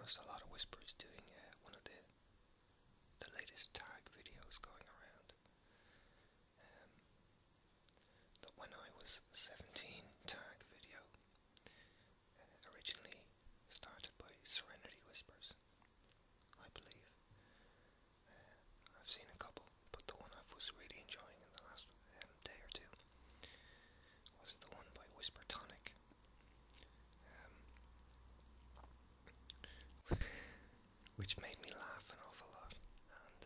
noticed a lot of whispers doing one of the latest tag videos going around. The When I Was 17 tag video, originally started by Serenitywhispers, I believe. I've seen a couple, but the one I was really enjoying in the last day or two was the one by WhisperTonic. Which made me laugh an awful lot, and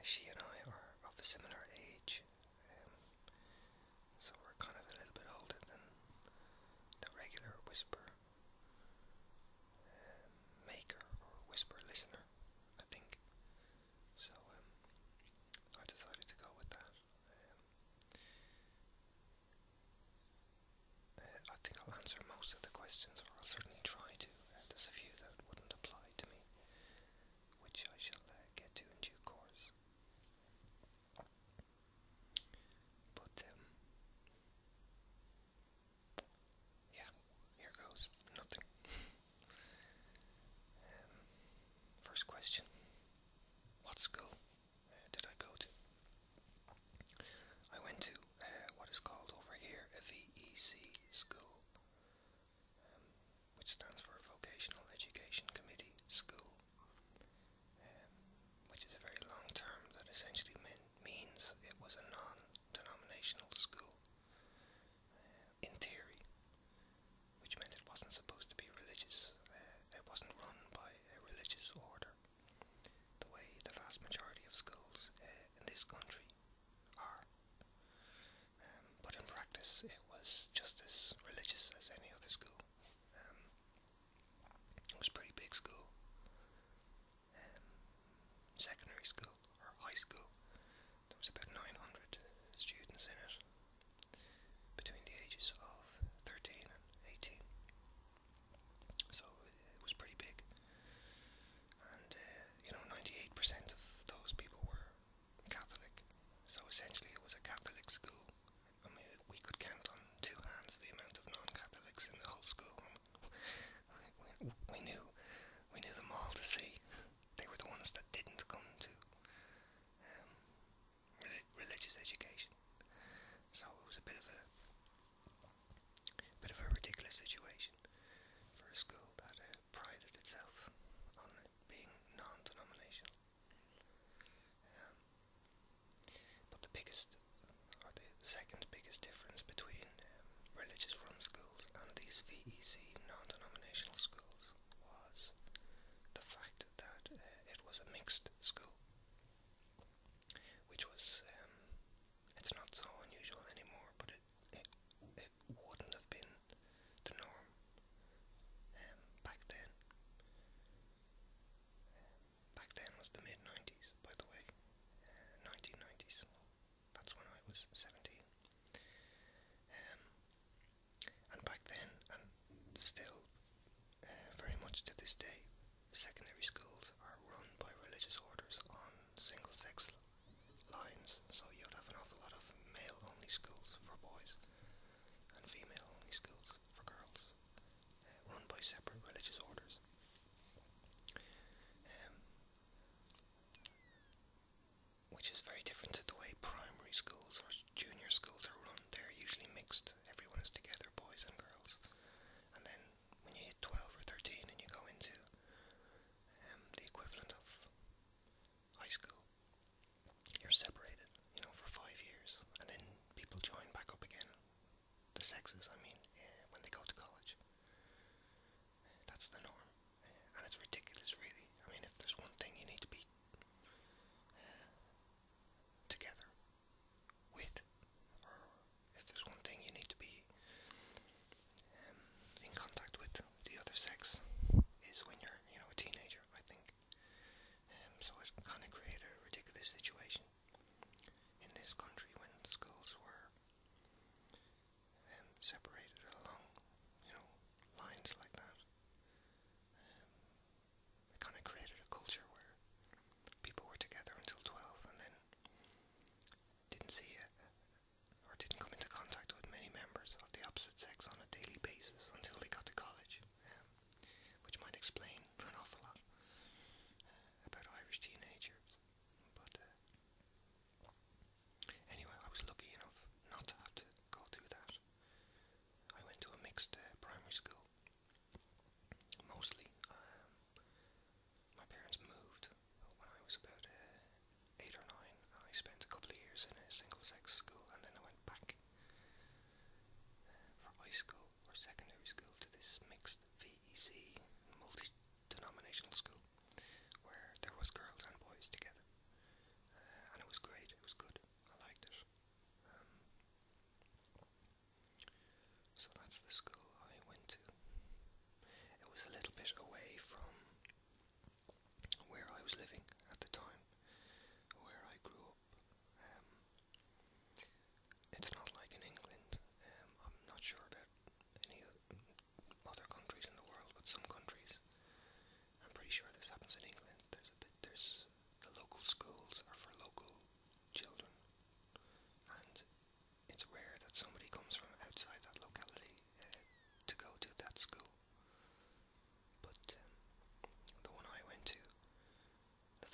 she and I are of a similar age, so we're kind of a little bit older than the regular whisper maker or whisper listener, I think. So I decided to go with that. I think I'll answer most of the questions, or I'll certainly try to. There's a few that wouldn't apply to me, which I shall get to in due course. But yeah, here goes nothing. First question: what school did I go to? I went to what is called over here a VEC school, which stands for Vocational Education Committee School, which is a very long term that essentially means it was a non-denominational school, in theory, which meant it wasn't supposed to be religious. It wasn't run by a religious order, the way the vast majority of schools in this country are. But in practice, it was just as religious as any other school. It was a pretty big school. Secondary school, or high school. There was about 900 students in it, between the ages of 13 and 18. So it was pretty big. And, 98% of those people were Catholic. So essentially it was a Catholic school. I mean, we could count on two hands the amount of non-Catholics in the whole school. We knew them all to see. They were the ones that didn't come to religious education. So it was a bit of a ridiculous situation for a school that prided itself on it being non-denominational. But the biggest, or the second biggest difference between religious run schools and these VEC non-denominational schools was the fact that it was a mixed school, which was, it's not so unusual anymore, but it wouldn't have been the norm back then. Back then was the mid-90s, by the way, 1990s. That's when I was 17. And back then, and still very much to this day, secondary schools are run by religious orders on single-sex lines. So you'd have an awful lot of male-only schools for boys and female-only schools for girls, run by separate religious orders. Which is very different to the way primary schools or junior schools are run. They're usually mixed. Everyone is together, boys and girls. And then when you hit 12 or 13 and you go into the equivalent of high school, you're separated, for 5 years. And then people join back up again. The sexes, I mean, when they go to college. That's the norm. And it's ridiculous, really. I mean, if there's one thing you need to be together with, or if there's one thing you need to be in contact with the other sex, is when you're, a teenager, I think. So it kind of created a ridiculous situation in this country when schools were separated along, lines like that. It kind of created a culture where people were together until 12 and then didn't see it, or didn't come into contact with many members of the opposite sex on a daily basis until they got to college, which So that's the school I went to. It was a little bit away from where I was living at the time, where I grew up. Um, it's not like in England. I'm not sure about any other countries in the world, but some countries, I'm pretty sure this happens in England. There's the local schools are for local children, and it's rare that somebody comes from outside that locality to go to that school. But the one I went to, the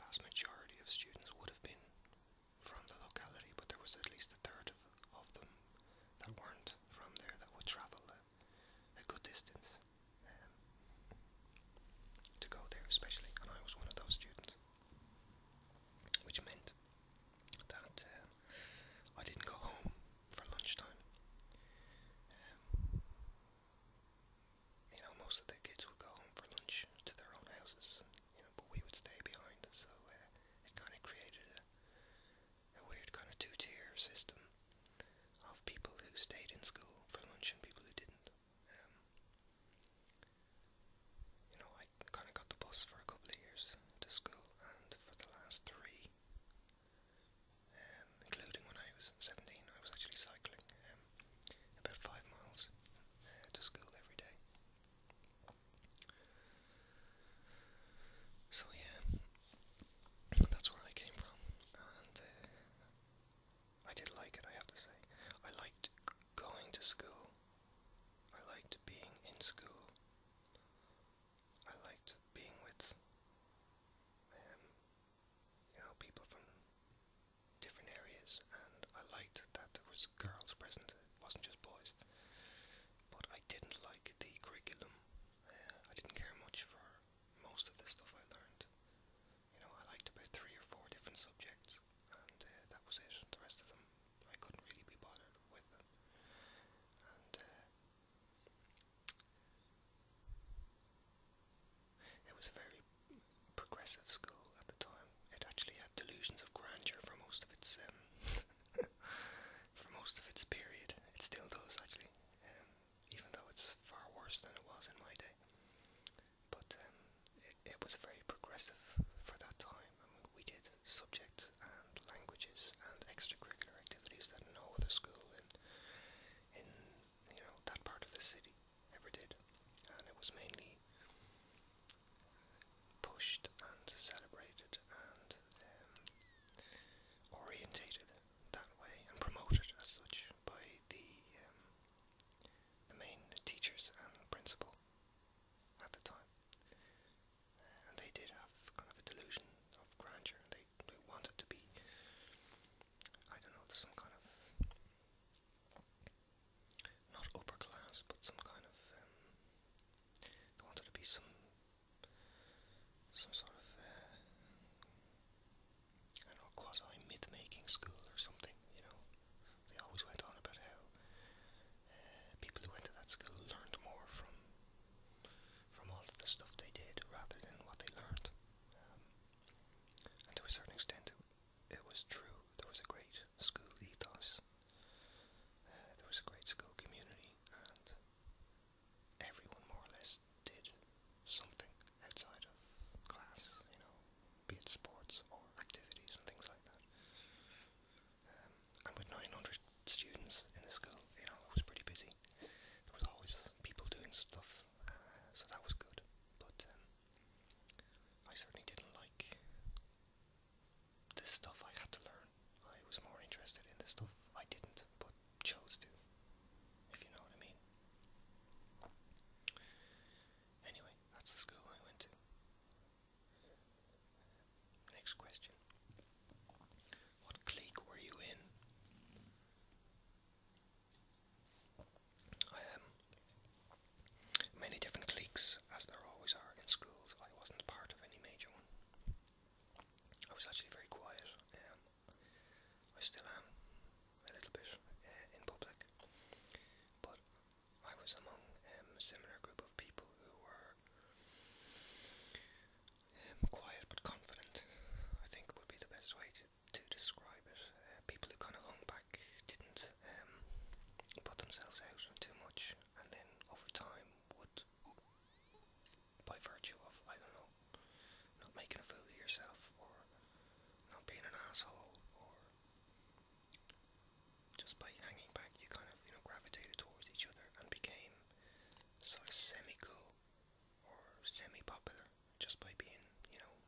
by being,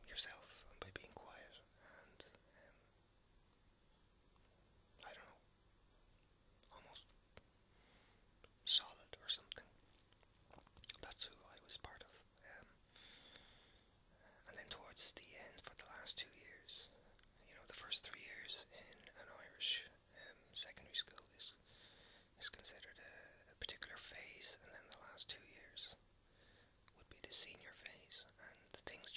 yourself and by being quiet and, I don't know, almost solid or something. That's who I was part of. And then towards the end, for the last 2 years, the first 3 years in an Irish secondary school is considered a particular phase, and then the last 2 years would be the senior phase, and things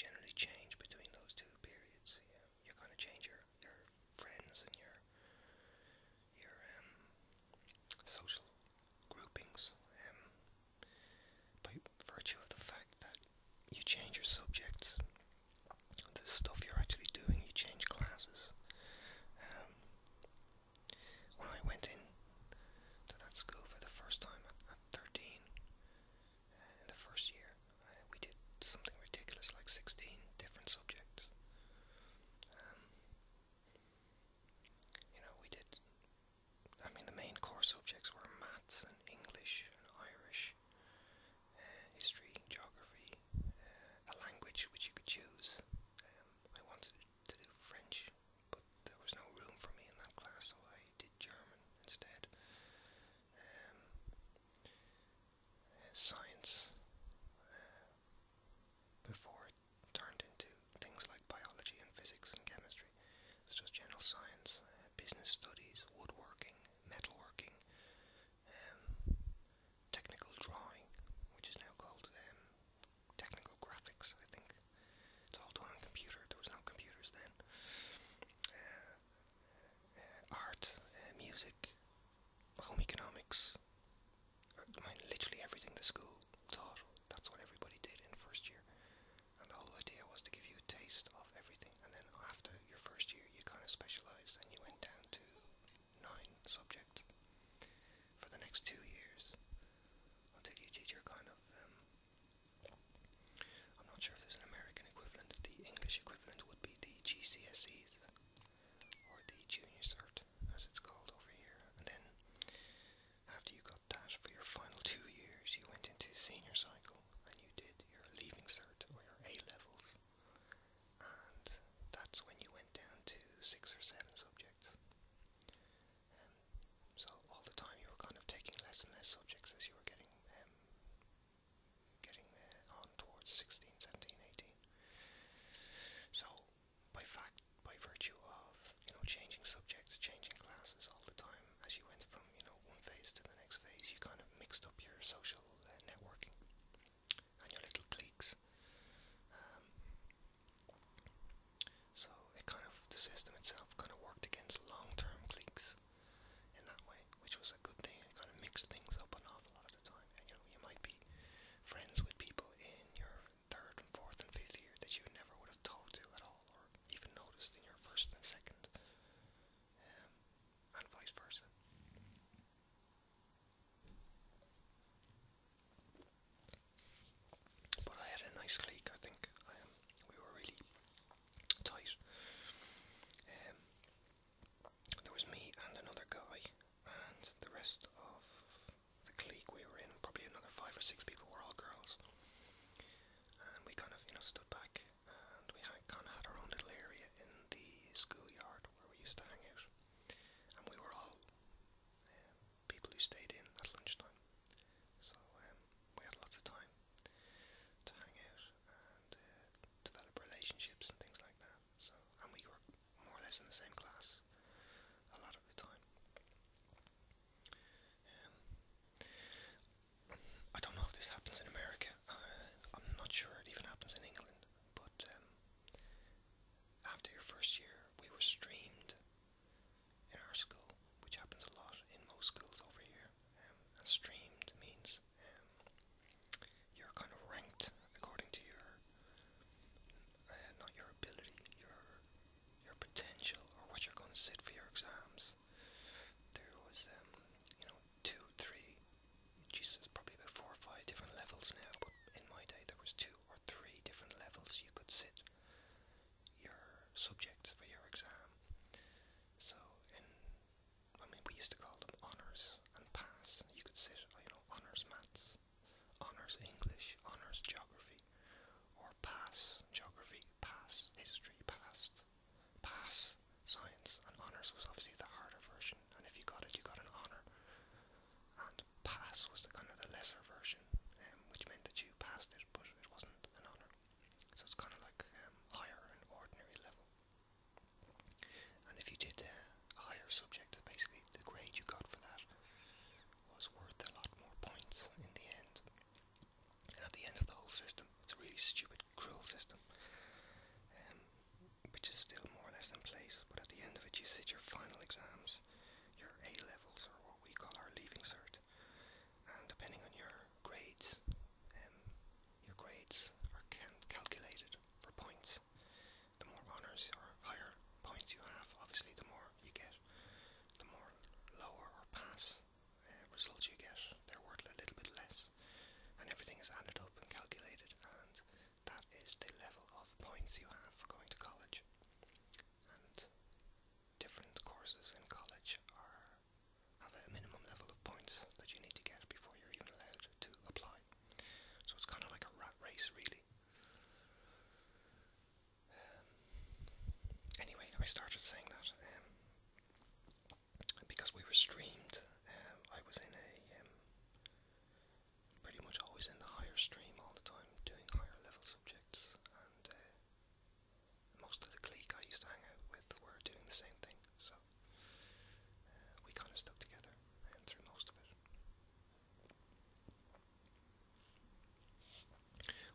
depending on your grades, are calculated for points. The more honours or higher points you have, obviously the more you get. The more lower or pass results you get, they're worth a little bit less. And everything is added up and calculated, and that is the level of points you have for going to college. And different courses in college have a minimum level of points that you need to get before you're even allowed to apply. So it's kind of like a rat race, really. Anyway, I started saying that because we were streamed. I was in pretty much always in the higher stream all the time, doing higher level subjects, and most of the clique I used to hang out with were doing the same thing, so we kind of stuck together through most of it.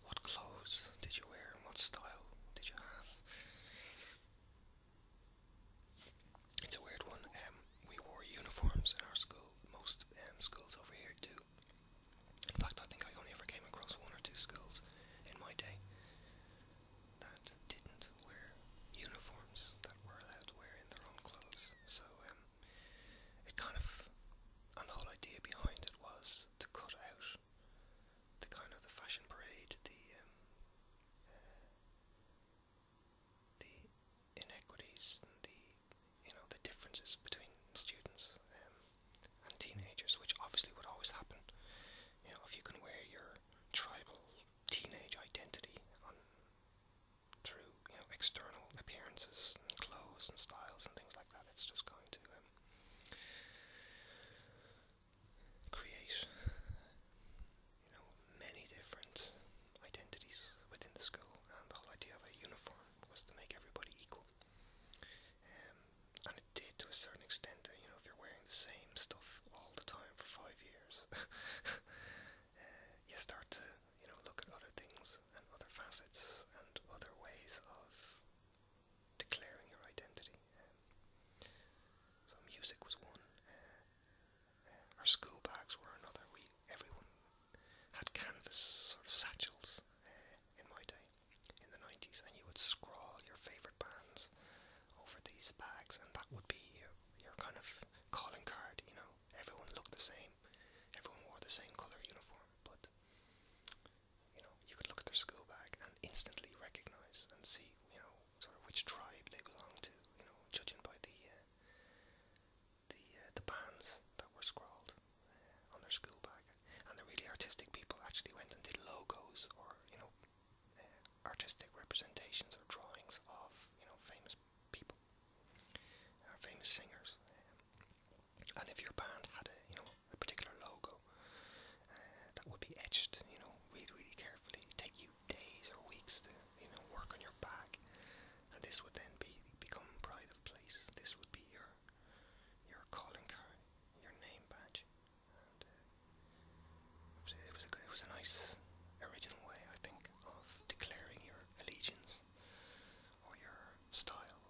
What clothes did you wear and what style did you have? It's a weird one. We wore uniforms in our school. Most schools over here do. In fact, I think I only ever came across one or two schools in my day that didn't wear uniforms, that were allowed to wear in their own clothes. So it kind of, and the whole idea behind it was to cut out the kind of the fashion parade, the inequities, and the differences between students and teenagers, which obviously would always happen. If you can wear your tribal teenage identity through external appearances and clothes and styles and things like that, it's just going to create many different identities within the school. And the whole idea of a uniform was to make everybody equal. And it did, to a certain extent. If you're wearing the same stuff all the time for 5 years, you start to look at other things and other facets and other ways of declaring your identity. So music was one. Our school bags were another. Everyone had canvas sort of satchels in my day, in the 90s, and you would scrawl your favourite bands over these bags, and that would be your kind of calling card. Everyone looked the same, everyone wore the same colour uniform, but you could look at their school bag and instantly recognise and see sort of which tribe they belonged to, judging by the bands that were scrawled on their school bag. And the really artistic people actually went and did logos, or artistic representations or drawings of famous people, or famous singers. And if your band had a particular logo, that would be etched really, really carefully. It'd take you days or weeks to work on your bag, and this would then become pride of place. This would be your calling card, your name badge. And it was a nice original way, I think, of declaring your allegiance or your style.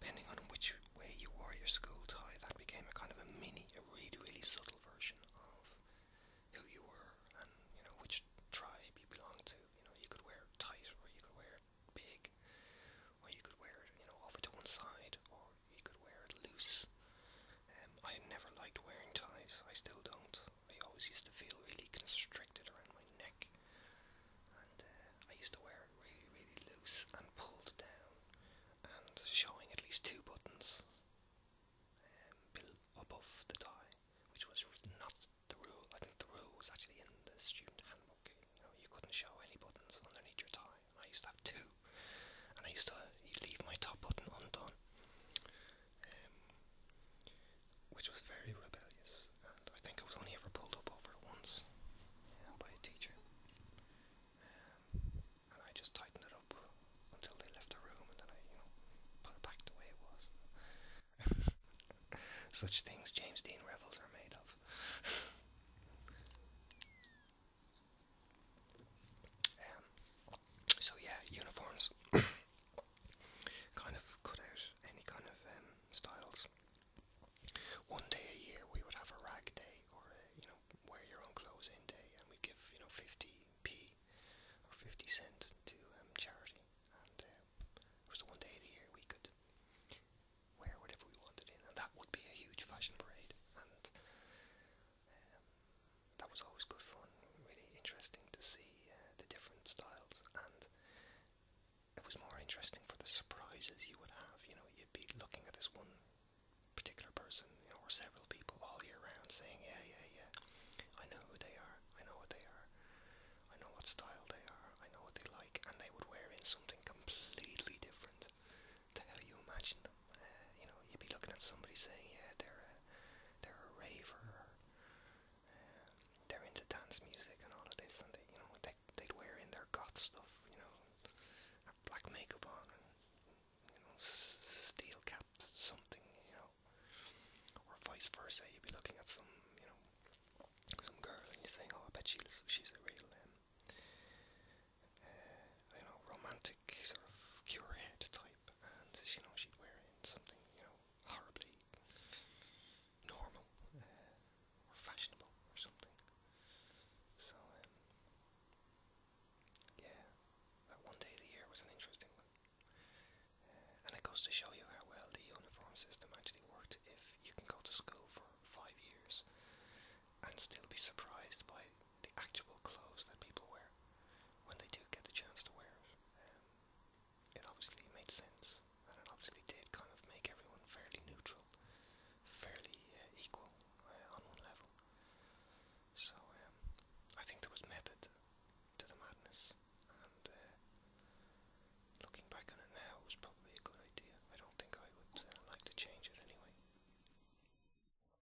depending on which way you wore your school tie, that became a kind of a really, really subtle version of who you were and, you know, which tribe you belonged to. You know, you could wear it tight, or you could wear it big, or you could wear it, you know, over to one side, or you could wear it loose. I never liked wearing ties. I still don't. I always used to feel really constricted around my neck, and I used to wear it really, really loose and pulled down, and showing at least two buttons above the tie, which was not the rule. I think the rule was actually in the student handbook. You know, you couldn't show any buttons underneath your tie. I used to have two, and I used to leave my top button undone, which was very rebellious. And I think I was only ever pulled up over it once by a teacher, and I just tightened it up until they left the room, and then I, you know, put it back the way it was. Such things James Dean revels are made of. So yeah, uniforms kind of cut out any kind of styles. One day a year we would have a rag day, or a, you know, wear your own clothes in day, and we'd give, you know, 50p or 50 cent to charity, and it was the one day of the year we could wear whatever we wanted in, and that would be a huge fashion parade, and that was always good fun, really interesting to see the different styles, and it was more interesting for the surprises you would have. You know, you'd be looking at this one particular person, you know, or several people all year round saying, yeah, yeah, yeah, I know who they are, I know what they are, I know what style they are, I know what they like, and they would wear in something completely different to how you imagine them. You know, you'd be looking at somebody saying, yeah, they're a raver, or they're into dance music and all of this, and they, you know, they'd wear in their goth stuff, you know, black makeup on, and, you know, steel capped something, you know, or vice versa. You'd